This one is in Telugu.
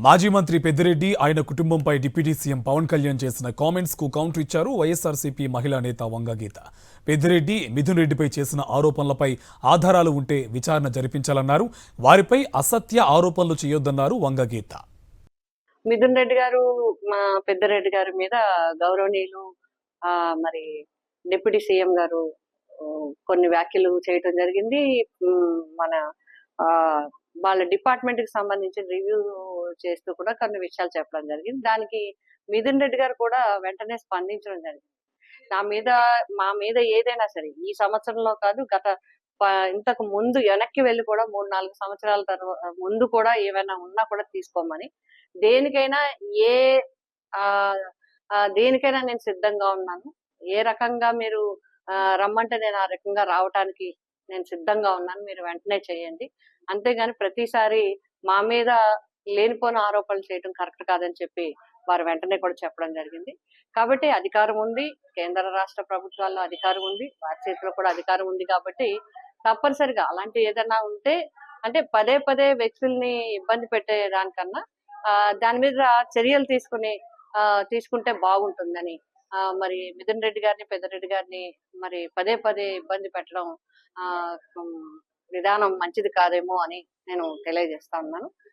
మాజీ మంత్రి పెద్దిరెడ్డి ఆయన కుటుంబంపై డిప్యూటీ సీఎం పవన్ కళ్యాణ్ చేసిన కామెంట్స్ కు కౌంటర్ ఇచ్చారు వైఎస్ఆర్సీపీ మహిళా నేత వంగగీత. పెద్దిరెడ్డి మిథున్ రెడ్డిపై చేసిన ఆరోపణలపై ఆధారాలు ఉంటే విచారణ జరిపించాలన్నారు. వారిపై అసత్య ఆరోపణలు చేయొద్దన్నారు వంగగీత. మిథున్ రెడ్డి గారు మా పెద్దిరెడ్డి గారి మీద గౌరవనీయులు మరి డిప్యూటీ సీఎం గారు కొన్ని వ్యాఖ్యలు చేయటం జరిగింది. మన ఆ వాళ్ళ డిపార్ట్మెంట్ కి సంబంధించిన రివ్యూ చేస్తూ కూడా కొన్ని విషయాలు చెప్పడం జరిగింది. దానికి మిథున్ రెడ్డి గారు కూడా వెంటనే స్పందించడం జరిగింది. మా మీద ఏదైనా సరే ఈ సంవత్సరంలో కాదు, ఇంతకు ముందు వెనక్కి వెళ్ళి కూడా 3-4 సంవత్సరాల తర్వాత ముందు కూడా ఏమైనా ఉన్నా కూడా తీసుకోమని, దేనికైనా ఏ ఆ దేనికైనా నేను సిద్ధంగా ఉన్నాను. ఏ రకంగా మీరు రమ్మంటే నేను ఆ రకంగా రావటానికి నేను సిద్ధంగా ఉన్నాను. మీరు వెంటనే చేయండి. అంతేగాని ప్రతిసారి మా మీద లేనిపోని ఆరోపణలు చేయడం కరెక్ట్ కాదని చెప్పి వారు వెంటనే కూడా చెప్పడం జరిగింది. కాబట్టి అధికారం ఉంది, కేంద్ర రాష్ట్ర ప్రభుత్వాల్లో అధికారం ఉంది, వారి చేతిలో కూడా అధికారం ఉంది. కాబట్టి తప్పనిసరిగా అలాంటి ఏదైనా ఉంటే, అంటే పదే పదే వ్యక్తుల్ని ఇబ్బంది పెట్టే దానికన్నా దాని మీద చర్యలు తీసుకుంటే బాగుంటుందని, మరి మిథున్ రెడ్డి గారిని, పెద్దిరెడ్డి గారిని మరి పదే పదే ఇబ్బంది పెట్టడం విధానం మంచిది కాదేమో అని నేను తెలియజేస్తా ఉన్నాను.